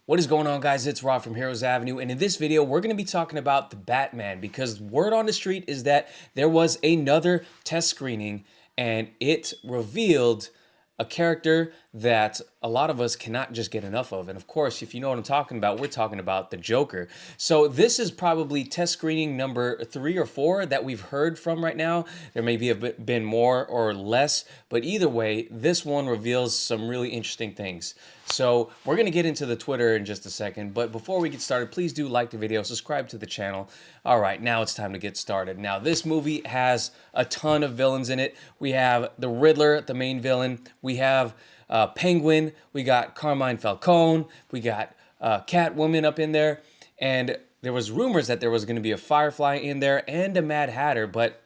What is going on, guys? It's Rob from Heroes Avenue, and in this video, we're going to be talking about the Batman because word on the street is that there was another test screening and it revealed a character that a lot of us cannot just get enough of. And of course, if you know what I'm talking about, we're talking about the Joker. So this is probably test screening number 3 or 4 that we've heard from right now. There may be been more or less, but either way, this one reveals some really interesting things. So we're going to get into the Twitter in just a second, but before we get started, please do like the video, subscribe to the channel. All right, now it's time to get started. Now, this movie has a ton of villains in it. We have the Riddler, the main villain. We have Penguin. We got Carmine Falcone. We got Catwoman up in there. And there was rumors that there was going to be a Firefly in there and a Mad Hatter, but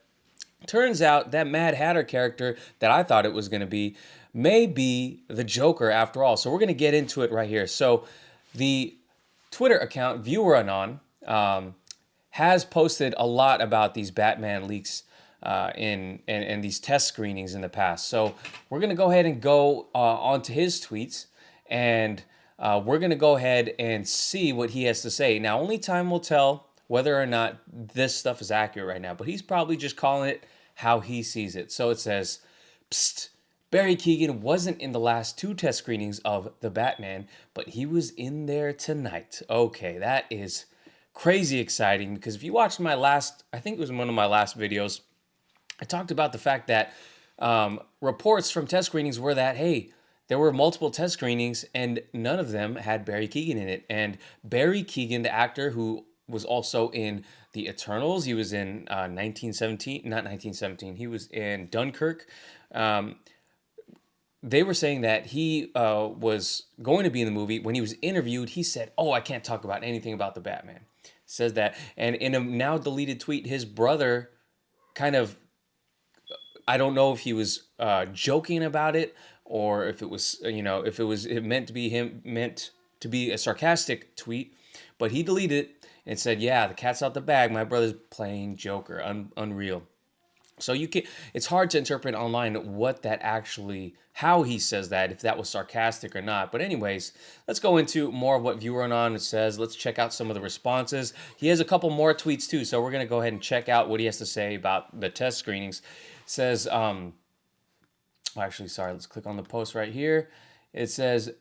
turns out that Mad Hatter character that I thought it was going to be may be the Joker after all. So we're going to get into it right here. So the Twitter account ViewerAnon has posted a lot about these Batman leaks in these test screenings in the past. So we're going to go ahead and go onto his tweets and we're going to go ahead and see what he has to say. Now, only time will tell whether or not this stuff is accurate right now, but he's probably just calling it how he sees it. So it says, psst, Barry Keoghan wasn't in the last 2 test screenings of The Batman, but he was in there tonight. Okay, that is crazy exciting because if you watched my last, I think it was one of my last videos, I talked about the fact that reports from test screenings were that, hey, there were multiple test screenings and none of them had Barry Keoghan in it. And Barry Keoghan, the actor who was also in The Eternals, he was in 1917, not 1917, he was in Dunkirk. Um, they were saying that he was going to be in the movie. When he was interviewed, he said, "Oh, I can't talk about anything about the Batman." Says that, and in a now deleted tweet, his brother kind of, I don't know if he was joking about it or if it was, if it meant to be meant to be a sarcastic tweet, but he deleted it and said, "Yeah, the cat's out the bag. My brother's playing Joker. Unreal." So you can, it's hard to interpret online what that actually, how he says that, if that was sarcastic or not. But anyways, let's go into more of what ViewerAnon says. Let's check out some of the responses. He has a couple more tweets too, so we're gonna go ahead and check out what he has to say about the test screenings. It says, actually, sorry, let's click on the post right here. It says,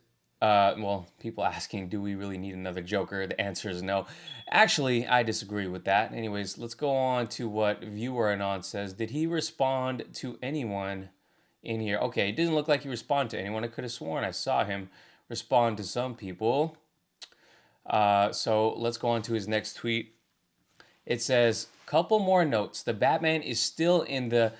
well, people asking, do we really need another Joker? The answer is no. Actually, I disagree with that. Anyways, let's go on to what ViewerAnon says. Did he respond to anyone in here? Okay, it didn't look like he responded to anyone. I could have sworn I saw him respond to some people. So let's go on to his next tweet. It says, couple more notes. The Batman is still in the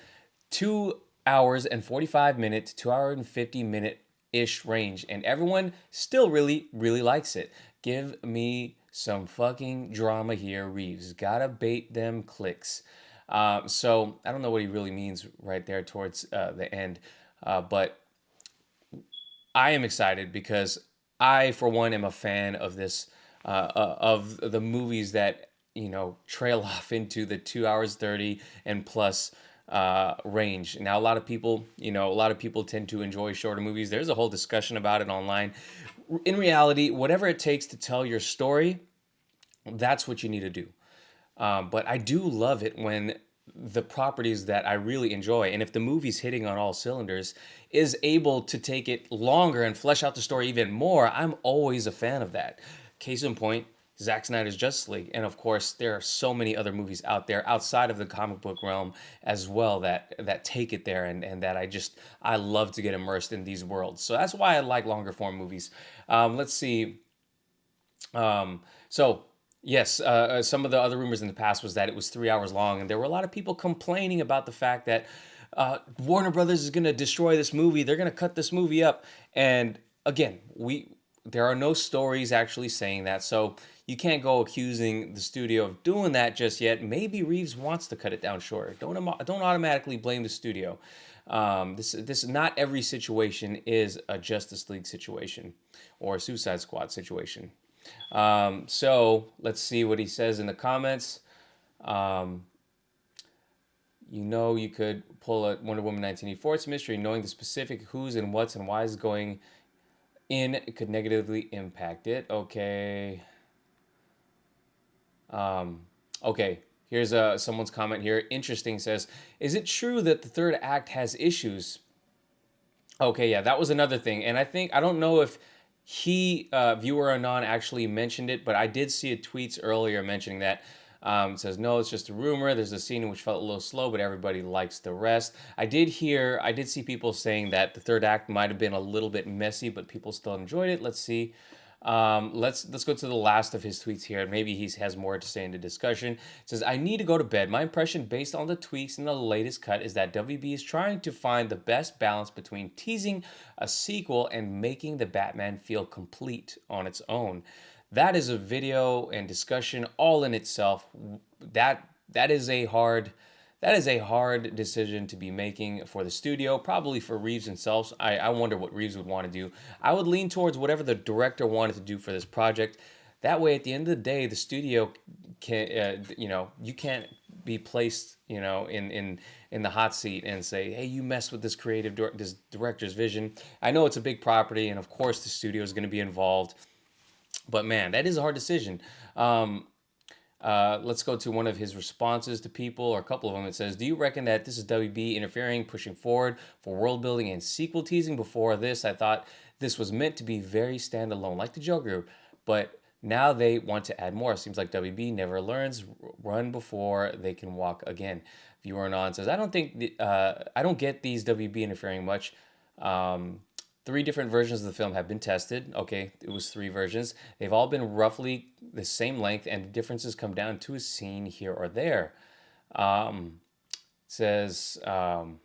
2 hours and 45 minute to 2 hour and 50 minute ish range, and everyone still really likes it. Give me some fucking drama here, Reeves. Gotta bait them clicks. So I don't know what he really means right there towards the end, but I am excited because I, for one, am a fan of this, of the movies that trail off into the 2 hours 30 and plus range. Now, a lot of people tend to enjoy shorter movies. There's a whole discussion about it online. In reality, whatever it takes to tell your story, that's what you need to do. But I do love it when the properties that I really enjoy, and if the movie's hitting on all cylinders, is able to take it longer and flesh out the story even more. I'm always a fan of that. Case in point, Zack Snyder's Justice League. And of course, there are so many other movies out there outside of the comic book realm as well that take it there, and that I love to get immersed in these worlds. So that's why I like longer form movies. Let's see. So yes, some of the other rumors in the past was that it was 3 hours long, and there were a lot of people complaining about the fact that Warner Brothers is going to destroy this movie. They're going to cut this movie up. And again, there are no stories actually saying that, so you can't go accusing the studio of doing that just yet. Maybe Reeves wants to cut it down shorter. Don't automatically blame the studio. This not every situation is a Justice League situation or a Suicide Squad situation. So let's see what he says in the comments. Um, you could pull a Wonder Woman 1984 mystery, knowing the specific who's and what's and why is going in could negatively impact it. Okay. Okay. Here's someone's comment here. Interesting, says, is it true that the third act has issues? Okay, yeah, that was another thing. And I don't know if viewer Anon, actually mentioned it, but I did see a tweets earlier mentioning that. It says, no, it's just a rumor. There's a scene which felt a little slow, but everybody likes the rest. I did see people saying that the third act might have been a little bit messy, but people still enjoyed it. Let's see. Let's go to the last of his tweets here. Maybe he has more to say in the discussion. It says, I need to go to bed. My impression based on the tweaks in the latest cut is that WB is trying to find the best balance between teasing a sequel and making the Batman feel complete on its own. That is a video and discussion all in itself. That is a hard decision to be making for the studio, probably for Reeves himself. I wonder what Reeves would want to do. I would lean towards whatever the director wanted to do for this project. That way, at the end of the day, the studio can, you can't be placed, in the hot seat and say, hey, you mess with this this director's vision. I know it's a big property, and of course the studio is going to be involved. But man, that is a hard decision. Let's go to one of his responses to people, or a couple of them. It says, do you reckon that this is WB interfering, pushing forward for world building and sequel teasing? Before this, I thought this was meant to be very standalone, like the Joker, but now they want to add more. Seems like WB never learns. Run before they can walk again. Viewer Anon says, I don't get these WB interfering much. 3 different versions of the film have been tested. Okay, it was 3 versions. They've all been roughly the same length, and the differences come down to a scene here or there. Says, and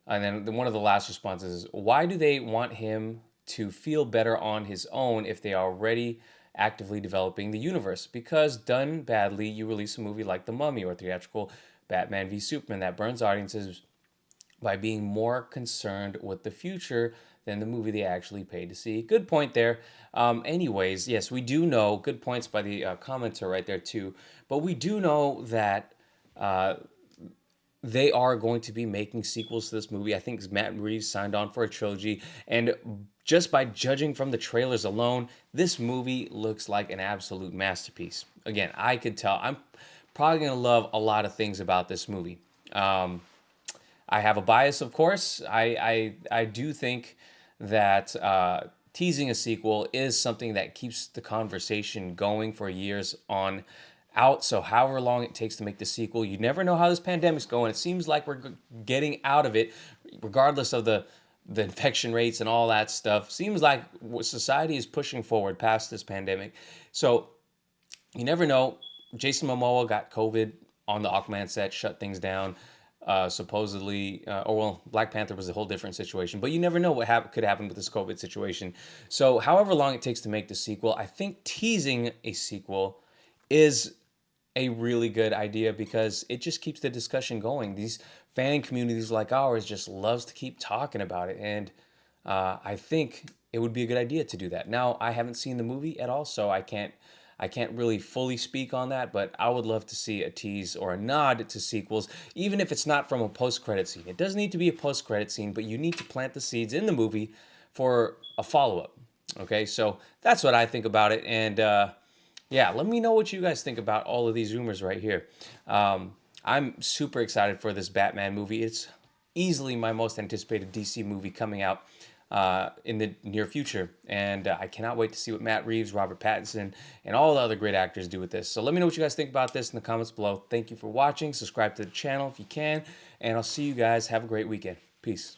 then one of the last responses is, why do they want him to feel better on his own if they are already actively developing the universe? Because done badly, you release a movie like The Mummy or theatrical Batman v Superman that burns audiences by being more concerned with the future than the movie they actually paid to see. Good point there. Anyways, yes, we do know, good points by the commenter right there too, but we do know that they are going to be making sequels to this movie. I think Matt Reeves signed on for a trilogy, and just by judging from the trailers alone, this movie looks like an absolute masterpiece. Again, I could tell. I'm probably going to love a lot of things about this movie. I have a bias, of course. I do think that teasing a sequel is something that keeps the conversation going for years on out. So however long it takes to make the sequel, you never know how this pandemic's going. It seems like we're getting out of it, regardless of the infection rates and all that stuff. Seems like society is pushing forward past this pandemic. So you never know. Jason Momoa got COVID on the Aquaman set, shut things down. Supposedly, Black Panther was a whole different situation, but you never know what could happen with this COVID situation. So however long it takes to make the sequel, I think teasing a sequel is a really good idea because it just keeps the discussion going. These fan communities like ours just loves to keep talking about it, and I think it would be a good idea to do that. Now, I haven't seen the movie at all, so I can't really fully speak on that, but I would love to see a tease or a nod to sequels, even if it's not from a post-credit scene. It doesn't need to be a post-credit scene, but you need to plant the seeds in the movie for a follow-up. Okay, so that's what I think about it, and yeah, let me know what you guys think about all of these rumors right here. I'm super excited for this Batman movie. It's easily my most anticipated DC movie coming out in the near future. And I cannot wait to see what Matt Reeves, Robert Pattinson, and all the other great actors do with this. So let me know what you guys think about this in the comments below. Thank you for watching. Subscribe to the channel if you can. And I'll see you guys. Have a great weekend. Peace.